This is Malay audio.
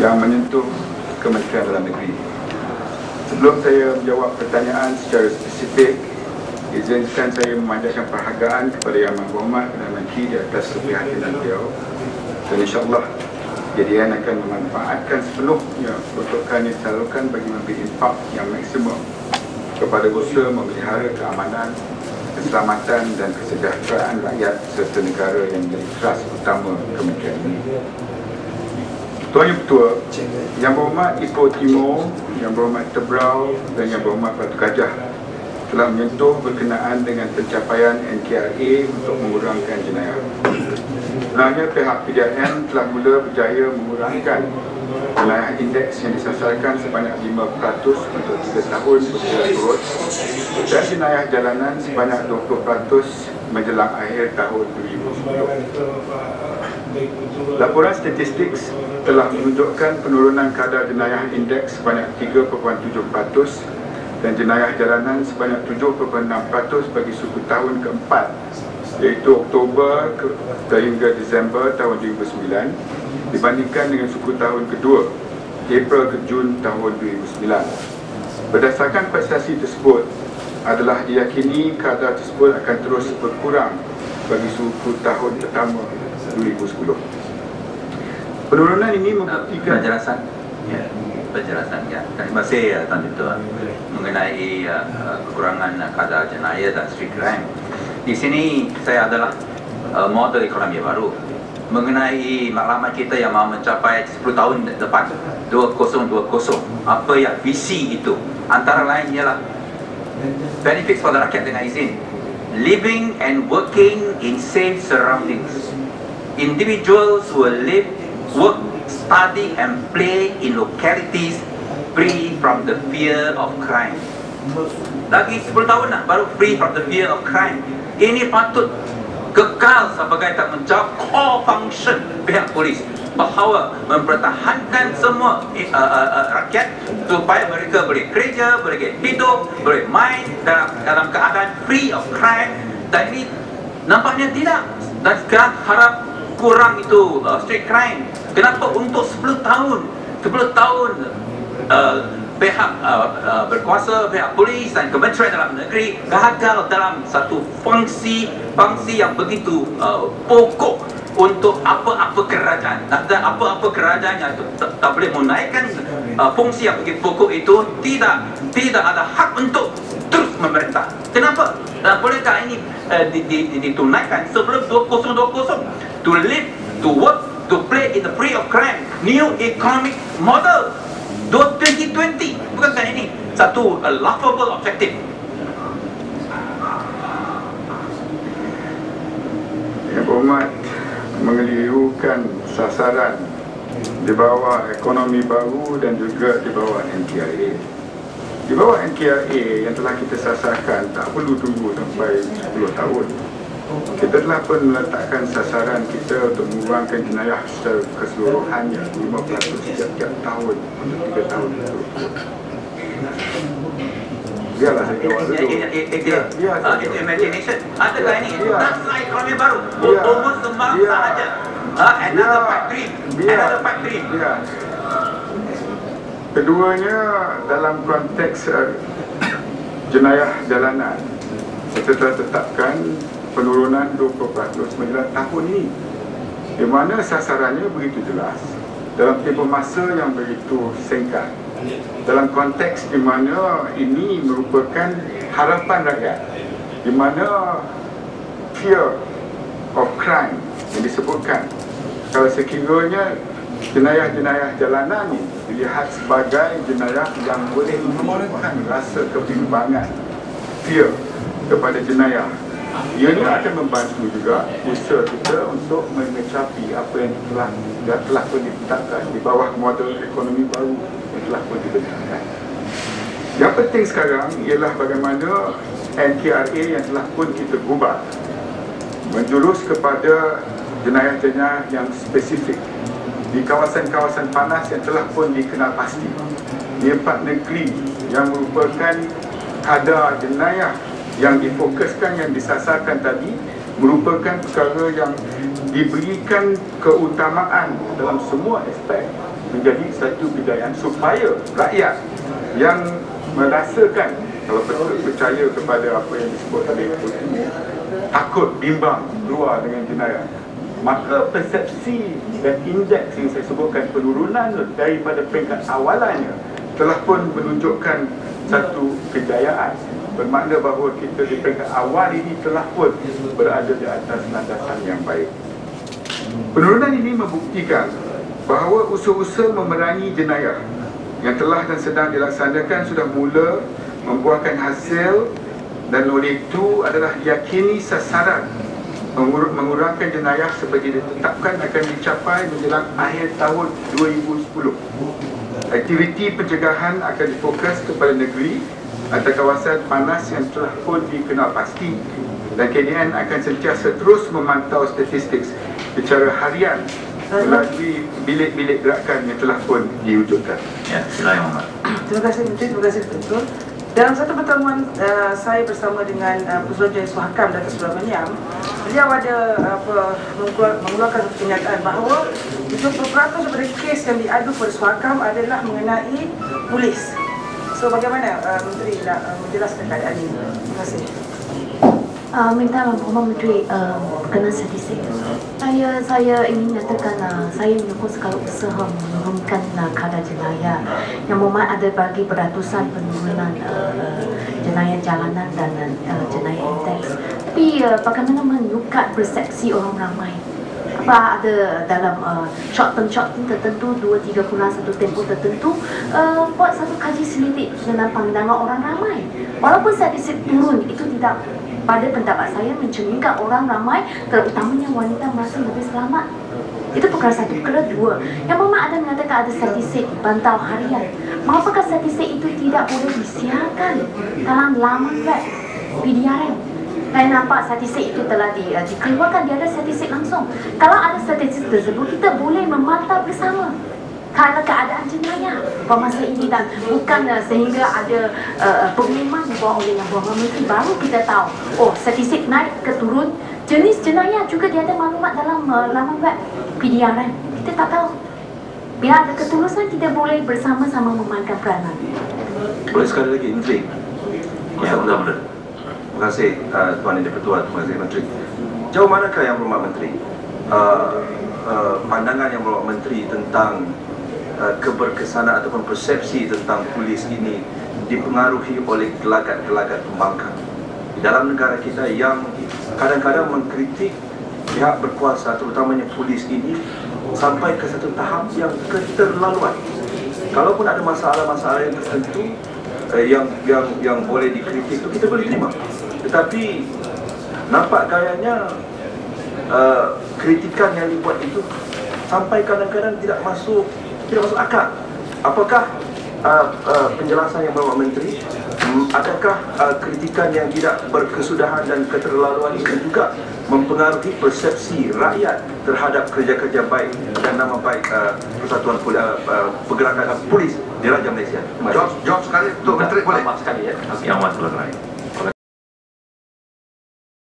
yang menyentuh Kementerian Dalam Negeri. Sebelum saya menjawab pertanyaan secara spesifik, izinkan saya memanjatkan penghargaan kepada Yang Berhormat Perdana Menteri di atas keprihatinan beliau, dan insyaAllah JDN akan memanfaatkan sepenuhnya peruntukan yang disalurkan bagi memberi impak yang maksimum kepada usaha memelihara keamanan, keselamatan dan kesejahteraan rakyat serta negara yang menjadi teras utama kementerian ini. Tuan Yang Ketua, Yang Berhormat Ipoh Timur, Yang Berhormat Tebrau dan Yang Berhormat Batu Gajah telah menyentuh berkenaan dengan pencapaian NKRA untuk mengurangkan jenayah. Sebenarnya pihak PDRM telah mula berjaya mengurangkan jenayah indeks yang disasarkan sebanyak 5% untuk 3 tahun berturut-turut dan jenayah jalanan sebanyak 20% menjelang akhir tahun 2010. Laporan statistik telah menunjukkan penurunan kadar jenayah indeks sebanyak 3.7% dan jenayah jalanan sebanyak 7.6% bagi suku tahun keempat, iaitu Oktober hingga Disember tahun 2009 dibandingkan dengan suku tahun kedua, April ke Jun tahun 2009. Berdasarkan prestasi tersebut adalah diyakini kadar tersebut akan terus berkurang bagi suku tahun pertama 2010. Penurunan ini membuktikan penjelasan ya. Terima kasih Tuan Ketua mengenai kekurangan kadar jenayah dan street crime. Di sini saya adalah model ekonomi baru mengenai maklumat kita yang mahu mencapai 10 tahun depan 2020. Apa yang visi itu? Antara lain ialah benefits pada rakyat dengan izin, living and working in safe surroundings. Individuals will live, work, study and play in localities free from the fear of crime. Lagi 10 tahun lah baru free from the fear of crime. Ini patut kekal sebagai tanggungjawab core function pihak polis, bahawa mempertahankan semua rakyat supaya mereka boleh kerja, boleh hidup, boleh main dalam keadaan free of crime. Dan ini nampaknya tidak. Dan sekarang harap kurang itu street crime. Kenapa untuk 10 tahun pihak berkuasa, pihak polis dan Kementerian Dalam Negeri gagal dalam satu fungsi yang begitu pokok untuk apa-apa kerajaan, dan apa-apa kerajaan yang tak boleh menaikkan fungsi yang begitu pokok itu tidak ada hak untuk terus memerintah. Kenapa? Dan bolehkah ini ditunaikan sebelum 2020? To live, to work, to play in the free of crime, new economic model 2020. Bukankah ini satu laughable objective? Yang Berhormat mengelirukan sasaran di bawah ekonomi baru dan juga di bawah NKRA. Di bawah NKRA yang telah kita sasarkan tak perlu tunggu sampai 10 tahun. Kita telah pun meletakkan sasaran kita untuk mengurangkan jenayah secara keseluruhannya 5% setiap tahun untuk 3 tahun berturut-turut. Biarlah saya jawab dulu. Itu imagination. Adakah ini dasar ekonomi baru? Umur sembang sahaja. Another pipe dream. Keduanya dalam konteks jenayah jalanan, kita telah tetapkan penurunan 20% menjelang tahun ini, di mana sasarannya begitu jelas dalam tempoh masa yang begitu singkat, dalam konteks di mana ini merupakan harapan rakyat, di mana fear of crime yang disebutkan. Kalau sekiranya jenayah-jenayah jalanan ini dilihat sebagai jenayah yang boleh menumbuhkan rasa kebimbangan, fear kepada jenayah, ianya akan membantu juga usaha kita untuk mencapai apa yang telah pun ditetapkan di bawah model ekonomi baru yang telah pun dibenarkan. Yang penting sekarang ialah bagaimana NKRA yang telah pun kita ubah menjurus kepada jenayah-jenayah yang spesifik di kawasan-kawasan panas yang telah pun dikenal pasti. Di 4 negeri yang merupakan kadar jenayah yang difokuskan, yang disasarkan tadi, merupakan perkara yang diberikan keutamaan dalam semua aspek menjadi satu kejayaan supaya rakyat yang merasakan, kalau betul percaya kepada apa yang disebut oleh itu, takut, bimbang keluar dengan jenayah, maka persepsi dan indeks yang saya sebutkan penurunan daripada peringkat awalannya telah pun menunjukkan satu kejayaan. Bermakna bahawa kita di peringkat awal ini telah pun berada di atas landasan yang baik. Penurunan ini membuktikan bahawa usaha-usaha memerangi jenayah yang telah dan sedang dilaksanakan sudah mula membuahkan hasil, dan oleh itu adalah diyakini sasaran mengurangkan jenayah seperti ditetapkan akan dicapai menjelang akhir tahun 2010. Aktiviti pencegahan akan difokus kepada negeri atau kawasan panas yang telah pun dikenal pasti, dan KDN akan sentiasa terus memantau statistik secara harian melalui bilik-bilik gerakan yang telah pun diwujudkan. Ya, silakan Muhammad. Terima kasih Menteri, terima kasih Ketua. Dalam satu pertemuan saya bersama dengan Pusat Suhakam Datuk Seri Manyam, beliau ada mengeluarkan kenyataan bahawa 70% daripada kes yang diadu pada Suhakam adalah mengenai polis. So bagaimana Menteri nak menjelaskan keadaan ini? Terima kasih. Minta maaf Menteri, berkenaan statistik. Saya ingin nyatakan saya menyokong segala usaha menurunkan kadar jenayah. Yang memang ada bagi beratusan penurunan jenayah jalanan dan jenayah indeks. Tapi bagaimana menyukat persepsi orang ramai? Apa ada dalam short term tertentu 2-3 bulan satu tempoh tertentu buat satu kaji selidik dengan pandangan orang ramai. Walaupun statistik turun, itu tidak pada pendapat saya mencerminkan orang ramai, terutamanya wanita, merasa lebih selamat. Itu perkara satu. Perkara dua, yang memang ada mengatakan ada statistik pantau harian. Mengapakah statistik itu tidak boleh disiarkan dalam laman web PDRM? Saya nampak statistik itu telah dikeluarkan, dia ada statistik langsung. Kalau ada statistik tersebut, kita boleh memantau bersama kerana keadaan jenayah pada masa ini, dan bukan sehingga ada pengumuman dibawa oleh Yang Berhormat Menteri baru kita tahu, oh statistik naik ke turun, jenis jenayah juga dia ada maklumat dalam laman web PDRM. Kita tak tahu. Bila ada ketulusan, kita boleh bersama-sama memainkan peranan. Boleh sekali lagi Menteri? Ya, betul-betul. Terima kasih Tuan Yang Di-Pertua, terima kasih Menteri. Jauh manakah Yang Berhormat Menteri pandangan Yang Berhormat Menteri tentang keberkesanan ataupun persepsi tentang polis ini dipengaruhi oleh gelagat-gelagat pembangkang dalam negara kita yang kadang-kadang mengkritik pihak berkuasa, terutamanya polis ini, sampai ke satu tahap yang keterlaluan. Kalaupun ada masalah-masalah yang tertentu yang boleh dikritik, itu kita boleh terima. Tetapi nampak gayanya kritikan yang dibuat itu sampai kadang-kadang tidak masuk akal. Apakah penjelasan Yang Berhormat Menteri, adakah kritikan yang tidak berkesudahan dan keterlaluan ini juga mempengaruhi persepsi rakyat terhadap kerja-kerja baik dan nama baik Persatuan Pergerakan Polis di Raja Malaysia? Jawab sekali, Tok Menteri, boleh? Sekali ya. Yang Amat Selesai.